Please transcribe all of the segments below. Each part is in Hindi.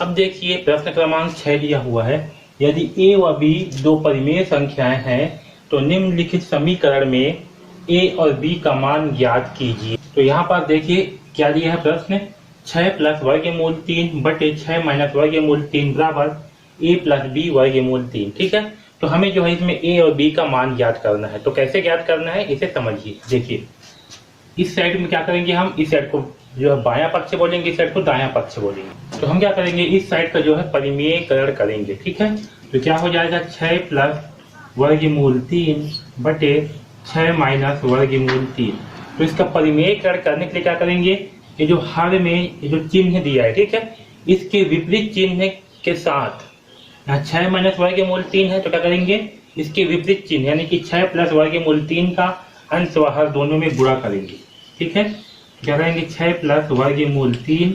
अब देखिए प्रश्न क्रमांक 6 दिया हुआ है, यदि a व b दो परिमेय संख्याएं हैं तो निम्नलिखित समीकरण में a और b का मान ज्ञात कीजिए। तो यहाँ पर देखिए क्या दिया है प्रश्न, 6 प्लस वर्गमूल 3 बटे 6 माइनस वर्गमूल 3 बराबर a प्लस b वर्गमूल 3। ठीक है, तो हमें जो है इसमें a और b का मान ज्ञात करना है। तो कैसे ज्ञात करना है इसे समझिए। देखिए इस साइड में क्या करेंगे, हम इस साइड को जो है बायां पक्ष बोलेंगे, इस साइड को दायां पक्ष बोलेंगे। तो हम क्या करेंगे, इस साइड का जो है परिमेयकरण करेंगे। ठीक है, तो क्या हो जाएगा 6 प्लस वर्गमूल 3 बटे 6 माइनस वर्गमूल 3। तो इसका परिमेयकरण करने के लिए क्या करेंगे, ये जो हर में ये जो चिन्ह दिया है, ठीक है, इसके विपरीत चिन्ह के साथ यहाँ 6 माइनस वर्गमूल 3 है तो क्या करेंगे, इसके विपरीत चिन्ह यानी कि 6 प्लस वर्गमूल 3 का अंश व हर दोनों में गुणा करेंगे। ठीक है, क्या करेंगे 6 प्लस वर्गमूल 3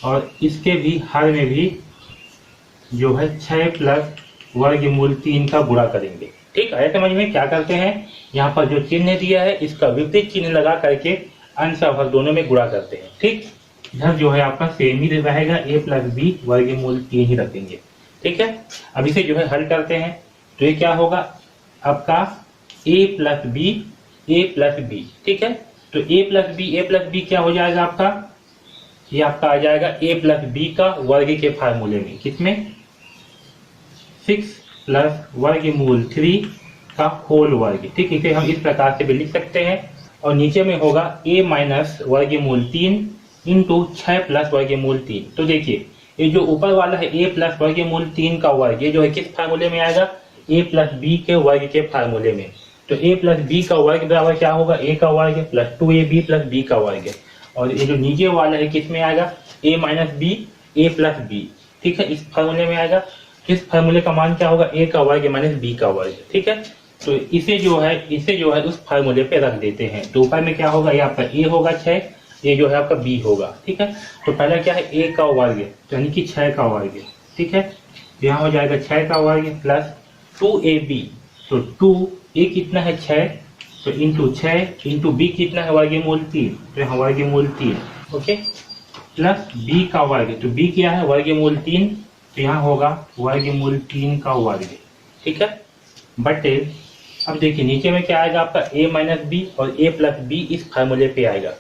और इसके भी हर में भी जो है 6 प्लस वर्गमूल 3 का गुणा करेंगे। ठीक है, समझ में क्या करते हैं, यहाँ पर जो चिन्ह दिया है इसका विपरीत चिन्ह लगा करके अंश व हर दोनों में गुणा करते हैं। ठीक, इधर जो है आपका सेम ही रहेगा, a प्लस बी वर्गमूल 3 ही रखेंगे। ठीक है, अब इसे जो है हल करते हैं तो ये क्या होगा आपका a प्लस बी। ठीक है, तो a प्लस बी क्या हो जाएगा आपका, ये आपका आ जाएगा a प्लस बी का वर्ग के फार्मूले में, किसमें 6 प्लस वर्गमूल 3 का होल वर्ग। ठीक, इसे हम इस प्रकार से भी लिख सकते हैं और नीचे में होगा a माइनस वर्गमूल 3 इंटू 6 प्लस वर्गमूल 3। तो देखिए ये जो ऊपर वाला है a प्लस वर्गमूल 3 का वर्ग, ये जो है किस फार्मूले में आएगा, a प्लस बी के वर्ग के फार्मूले में। तो a प्लस बी का वर्ग बराबर क्या होगा, a का वर्ग प्लस 2ab प्लस b का वर्ग। और ये जो नीचे वाला है किस में आएगा, a minus B a plus B. ठीक है, इस फार्मूले में आएगा, किस फार्मूले का मान क्या होगा, a का वर्ग माइनस b का वर्ग। ठीक है, तो इसे जो है उस फार्मूले पे रख देते हैं। तो ऊपर में क्या होगा, ये आपका a होगा 6, ये जो है आपका b होगा। ठीक है, तो पहला क्या है a का वर्ग यानी कि 6 का वर्ग। ठीक है, यहाँ हो जाएगा 6 का वर्ग प्लस 2ab। तो 2a कितना है 6, तो इंटू 6 इंटू बी कितना है वर्गमूल 3, तो यहाँ वर्गमूल 3। ओके, प्लस b का वर्ग, तो b क्या है वर्गमूल 3, तो यहाँ होगा वर्गमूल 3 का वर्ग। ठीक है, बटे अब देखिए नीचे में क्या आएगा आपका a माइनस बी और a प्लस बी इस फार्मूले पे आएगा।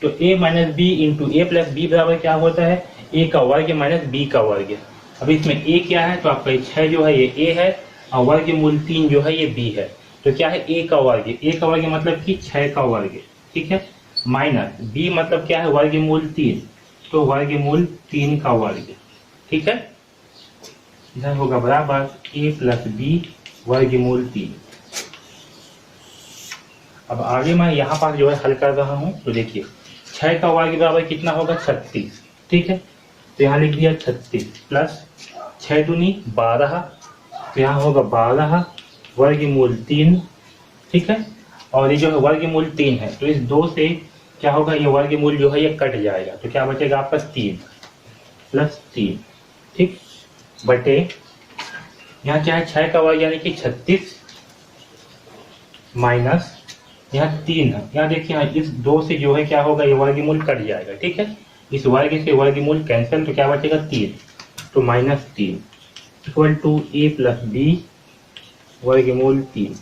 तो a minus b into a plus b बराबर क्या होता है, a का वर्ग माइनस b का वर्ग। अब इसमें a क्या है, तो आपका 6 जो है ये a है और वर्गमूल 3 जो है ये b है। तो क्या है a का वर्ग मतलब कि 6 का वर्ग। ठीक है, माइनस b मतलब क्या है वर्गमूल 3, तो वर्गमूल 3 का वर्ग। ठीक है, इधर होगा बराबर a प्लस बी वर्गमूल 3। अब आगे मैं यहाँ पर जो है हल कर रहा हूँ। तो देखिए 6 का वर्ग बराबर कितना होगा 36। ठीक है, तो यहाँ लिख दिया 36 प्लस 6 दूनी 12, तो यहाँ होगा 12 वर्गमूल 3। ठीक है, और ये जो है वर्गमूल 3 है तो इस 2 से क्या होगा, ये वर्गमूल जो है ये कट जाएगा, तो क्या बचेगा आपका 3 प्लस 3। ठीक, बटे यहाँ क्या है 6 का वर्ग यानी कि 36 माइनस यहाँ 3 है, यहाँ देखिए इस 2 से जो है क्या होगा ये वर्गमूल कट जाएगा। ठीक है, इस वर्ग से वर्गमूल कैंसिल, तो क्या बचेगा 3, तो minus 3 equal to a plus b वर्गमूल 3।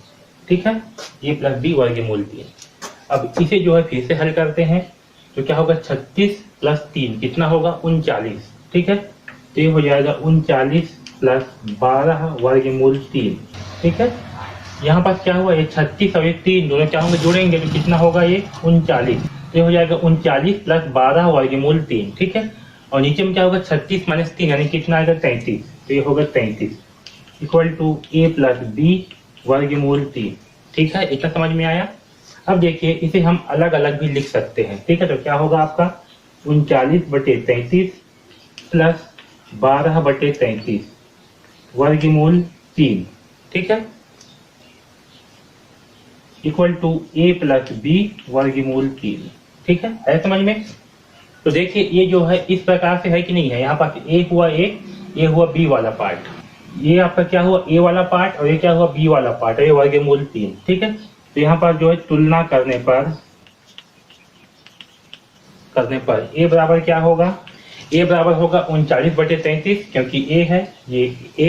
ठीक है, a प्लस बी वर्गमूल 3। अब इसे जो है फिर से हल करते हैं तो क्या होगा 36 प्लस 3 कितना होगा 39। ठीक है, तो ये हो जाएगा 39 प्लस 12 वर्गमूल 3। ठीक है, यहाँ पर क्या हुआ ये 36 और ये 3 दोनों क्या होंगे जुड़ेंगे तो कितना होगा ये 39। तो ये हो जाएगा 39 प्लस 12 वर्गमूल 3। ठीक है, और नीचे में क्या होगा 36 माइनस 3 यानी कितना आएगा 33, तो ये होगा 33 equal to a plus b वर्गमूल 3। ठीक है, इतना समझ में आया। अब देखिए इसे हम अलग अलग भी लिख सकते हैं। ठीक है, तो क्या होगा आपका 39 बटे 33 प्लस 12 बटे 33 वर्गमूल 3। ठीक है, equal to a plus b वर्गमूल 3। ठीक है समझ में। तो देखिए ये जो है इस प्रकार से है कि नहीं है, यहाँ पर a हुआ ये हुआ b वाला पार्ट, ये आपका क्या हुआ a वाला पार्ट और ये क्या हुआ b वाला पार्ट, ये वर्गमूल 3। ठीक है, तो यहाँ पर जो है तुलना करने पर a बराबर क्या होगा, ए बराबर होगा 39/33, क्योंकि ए है, ये ए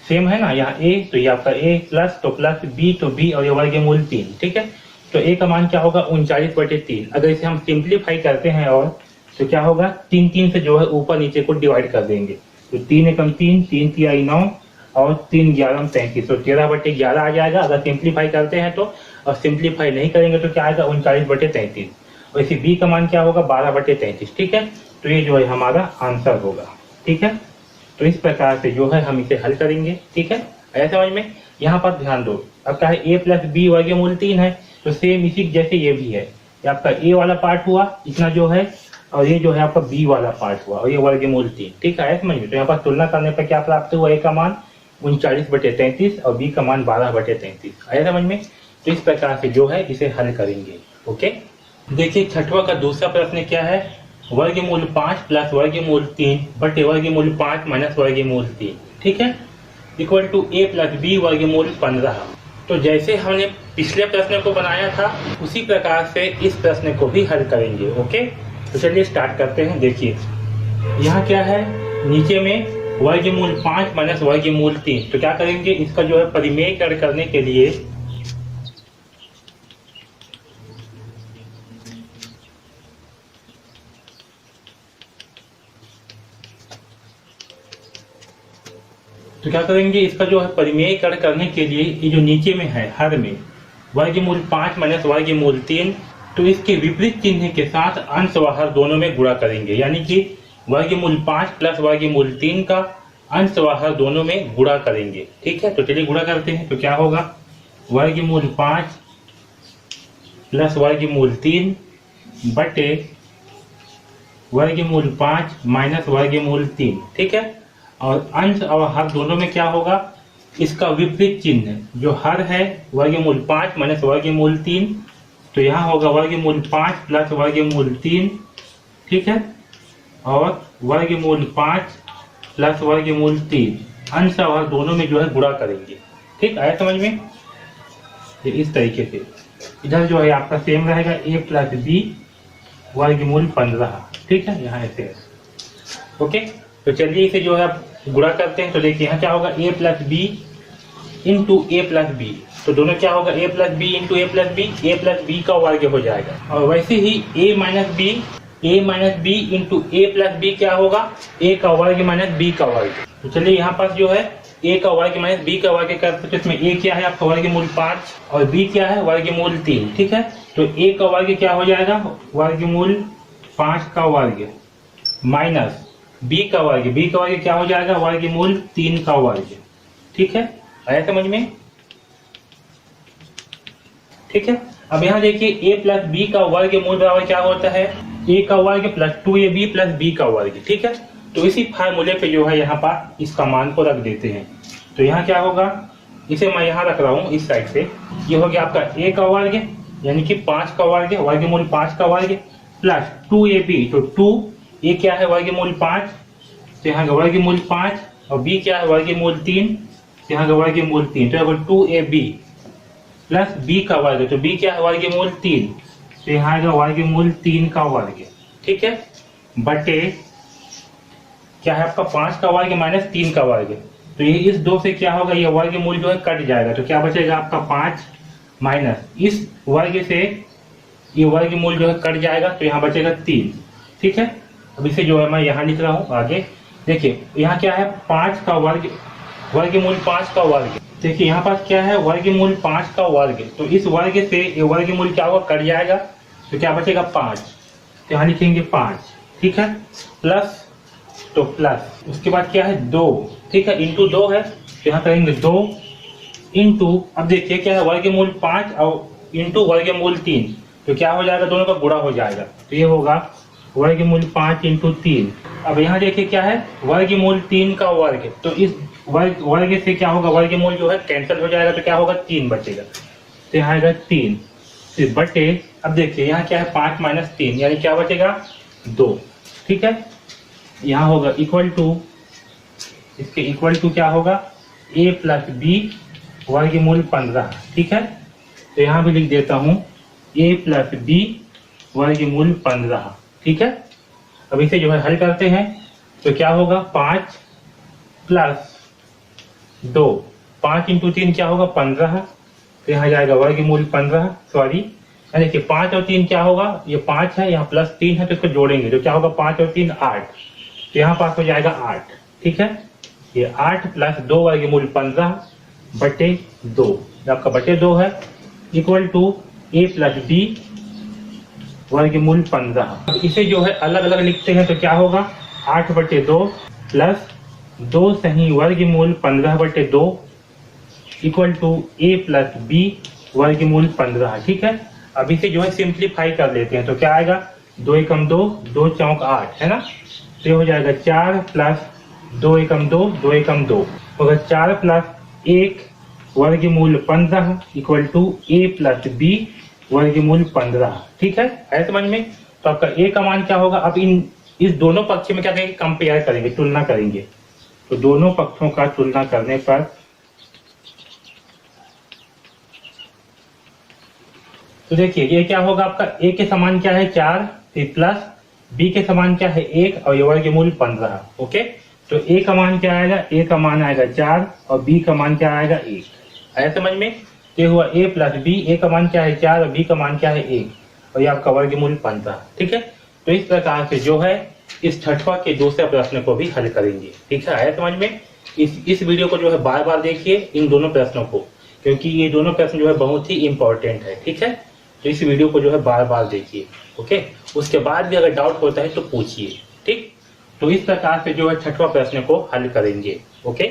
सेम है ना, यहाँ ए, तो ये आपका ए प्लस, तो प्लस बी, तो बी, और ये वर्गमूल 3। ठीक है, तो ए का मान क्या होगा 39/3। अगर इसे हम सिंप्लीफाई करते हैं और तो क्या होगा, 3 से जो है ऊपर नीचे को डिवाइड कर देंगे, तो 3 एकम 3, 3 तिया 9 और 3 11 33, तो 13/11 आ जाएगा अगर सिंप्लीफाई करते हैं तो। और सिंप्लीफाई नहीं करेंगे तो क्या आएगा 39/33। और इसी बी का मान क्या होगा 12/33। ठीक है, तो ये जो है हमारा आंसर होगा। ठीक है, तो इस प्रकार से जो है हम इसे हल करेंगे। ठीक है, ऐसा समझ में। यहाँ पर ध्यान दो, अब क्या है, a प्लस बी वर्गमूल 3 है, तो सेम इसी जैसे ये भी है, ये आपका a वाला पार्ट हुआ इतना जो है, और ये जो है आपका b वाला पार्ट हुआ, और ये वर्गमूल 3। ठीक है, समझ में। तो यहाँ पर तुलना करने पर क्या प्राप्त हुआ, a का मान 39/33 और b का मान 12/33। आया समझ में। तो इस प्रकार से जो है इसे हल करेंगे। ओके, देखिए छठवां का दूसरा प्रश्न क्या है, वर्गमूल 5 प्लस वर्गमूल 3 बटे वर्गमूल 5 माइनस वर्गमूल 3। ठीक है, equal to a plus b वर्गमूल 15। तो जैसे हमने पिछले प्रश्न को बनाया था उसी प्रकार से इस प्रश्न को भी हल करेंगे। ओके, तो चलिए स्टार्ट करते हैं। देखिए यहाँ क्या है, नीचे में वर्गमूल 5 माइनस वर्गमूल 3, तो क्या करेंगे, इसका जो है परिमेयकरण करने के लिए तो क्या करेंगे, इसका जो है परिमेयकरण करने के लिए ये जो नीचे में है हर में वर्गमूल 5 माइनस वर्गमूल 3, तो इसके विपरीत चिन्ह के साथ अंश व हर दोनों में गुणा करेंगे, यानी कि वर्गमूल 5 प्लस वर्गमूल 3 का अंश व हर दोनों में गुणा करेंगे। ठीक है, तो चलिए गुणा करते हैं। तो क्या होगा, वर्गमूल 5 प्लस वर्गमूल 3 बटे वर्गमूल 5 माइनस वर्गमूल 3। ठीक है, और अंश और हर दोनों में क्या होगा, इसका विपरीत चिन्ह, जो हर है वर्गमूल 5 माइनस वर्गमूल 3, तो यहाँ होगा वर्गमूल 5 प्लस वर्गमूल 3। ठीक है, और वर्गमूल 5 प्लस वर्गमूल 3, अंश और हर दोनों में जो है गुणा करेंगे। ठीक, आया समझ में। ये इस तरीके से इधर जो है आपका सेम रहेगा, a प्लस बी वर्गमूल 15। ठीक है, यहाँ ऐसे है। ओके, तो चलिए इसे जो है आप गुणा करते हैं। तो देखिए यहाँ क्या होगा, a plus b into a plus b, तो दोनों क्या होगा, a plus b into a plus b, a plus b का वर्ग हो जाएगा। और वैसे ही a minus b into a plus b क्या होगा, a का वर्ग माइनस बी का वर्ग। तो चलिए यहाँ पास जो है a का वर्ग माइनस बी का वर्ग करते, तो इसमें a क्या है आपका वर्गमूल 5 और b क्या है वर्गमूल 3। ठीक है, तो a का वर्ग क्या हो जाएगा, वर्गमूल 5 का वर्ग माइनस b का वर्ग क्या हो जाएगा, वर्गमूल 3 का वर्ग। ठीक है, आया समझ में। ठीक है, अब यहाँ देखिए a प्लस बी का वर्गमूल बराबर क्या होता है, a का वर्ग प्लस 2ab प्लस b का वर्ग। ठीक है, तो इसी फार्मूले पे जो है यहाँ पर इसका मान को रख देते हैं। तो यहाँ क्या होगा, इसे मैं यहाँ रख रहा हूँ इस साइड से, ये हो गया आपका a का वर्ग यानी कि 5 का वर्ग, वर्गमूल 5 का वर्ग प्लस 2ab, तो 2 a क्या है वर्गमूल 5, तो यहाँ का वर्गमूल 5, और b क्या है वर्गमूल 3, तो यहाँ का वर्गमूल 3, तो 2ab प्लस b का वर्ग, तो b क्या है वर्गमूल 3, तो यहाँ का वर्गमूल 3 का वर्ग। ठीक है, बटे क्या है आपका 5 का वर्ग माइनस 3 का वर्ग, तो ये इस 2 से क्या होगा, ये वर्गमूल जो है कट जाएगा, तो क्या बचेगा आपका 5 माइनस इस वर्ग से ये वर्गमूल जो है कट जाएगा, तो यहाँ बचेगा 3। ठीक है, अब इसे जो है मैं यहाँ लिख रहा हूँ आगे। देखिए यहाँ क्या है 5 का वर्ग, वर्गमूल 5 का वर्ग। देखिए यहाँ पास क्या है वर्गमूल 5 का वर्ग, तो इस वर्ग से ये वर्गमूल क्या होगा, कट जाएगा, तो क्या बचेगा 5, तो यहाँ लिखेंगे 5। ठीक है, प्लस, तो प्लस उसके बाद क्या है 2। ठीक है, इंटू 2 है, तो यहाँ करेंगे 2 इंटू, अब देखिए क्या है वर्गमूल 5 और इंटू वर्गमूल 3, तो क्या हो जाएगा, दोनों का गुणा हो जाएगा, तो ये होगा वर्गमूल 5 इंटू 3। अब यहाँ देखिए क्या है वर्गमूल 3 का वर्ग, तो इस वर्ग से क्या होगा, वर्गमूल जो है कैंसिल हो जाएगा, तो क्या होगा 3 बचेगा, तो यहाँ आएगा 3 फिर बटे, अब देखिए यहाँ क्या है 5 माइनस 3 यानी क्या बचेगा 2। ठीक है, यहाँ होगा इक्वल टू, इसके इक्वल टू क्या होगा a प्लस बी वर्गमूल 15। ठीक है, तो यहाँ भी लिख देता हूँ a प्लस बी वर्गमूल 15। ठीक है, अब इसे जो है हल करते हैं तो क्या होगा 5 प्लस 2, 5 इंटू 3 क्या होगा 15, तो यहाँ जाएगा वर्गमूल 15, सॉरी देखिए 5 और 3 क्या होगा, ये 5 है यहाँ प्लस 3 है तो इसको जोड़ेंगे तो क्या होगा 5 और 3 8, तो यहाँ पास हो जाएगा 8। ठीक है, ये 8 प्लस 2 वर्गमूल 15 बटे 2, आपका बटे 2 है, equal to a plus b वर्गमूल 15। अब इसे जो है अलग अलग लिखते हैं तो क्या होगा 8 बटे 2 प्लस 2 सही वर्गमूल 15 बटे 2 equal to a plus b वर्गमूल 15। ठीक है, अब इसे जो है सिंप्लीफाई कर लेते हैं तो क्या आएगा 2 एकम 2, 2 चौक 8 है ना, तो हो जाएगा 4 प्लस 2 एकम 2, 2 एकम 2 होगा 4 प्लस 1 वर्गमूल 15 equal to a plus b वर्गमूल 15। ठीक है समझ में। तो आपका a का मान क्या होगा, अब इस दोनों पक्ष में क्या करेंगे कंपेयर करेंगे, तुलना करेंगे, तो दोनों पक्षों का तुलना करने पर तो देखिए ये क्या होगा आपका a के समान क्या है 4 प्लस b के समान क्या है 1 और ये वर्गमूल 15। ओके, तो a का मान क्या आएगा, a का मान आएगा 4 और b का मान क्या आएगा 1। आया समझ में। ये हुआ a प्लस बी, a का मान क्या है 4 और b का मान क्या है 1 और ये आपका वर्गमूल 15। ठीक है, तो इस प्रकार से जो है इस छठवा के दूसरे प्रश्न को भी हल करेंगे। ठीक है, आया समझ में। इस वीडियो को जो है बार बार देखिए इन दोनों प्रश्नों को, क्योंकि ये दोनों प्रश्न जो है बहुत ही इंपॉर्टेंट है। ठीक है, तो इस वीडियो को जो है बार बार देखिए। ओके, उसके बाद भी अगर डाउट होता है तो पूछिए। ठीक, तो इस प्रकार से जो है छठवा प्रश्न को हल करेंगे। ओके।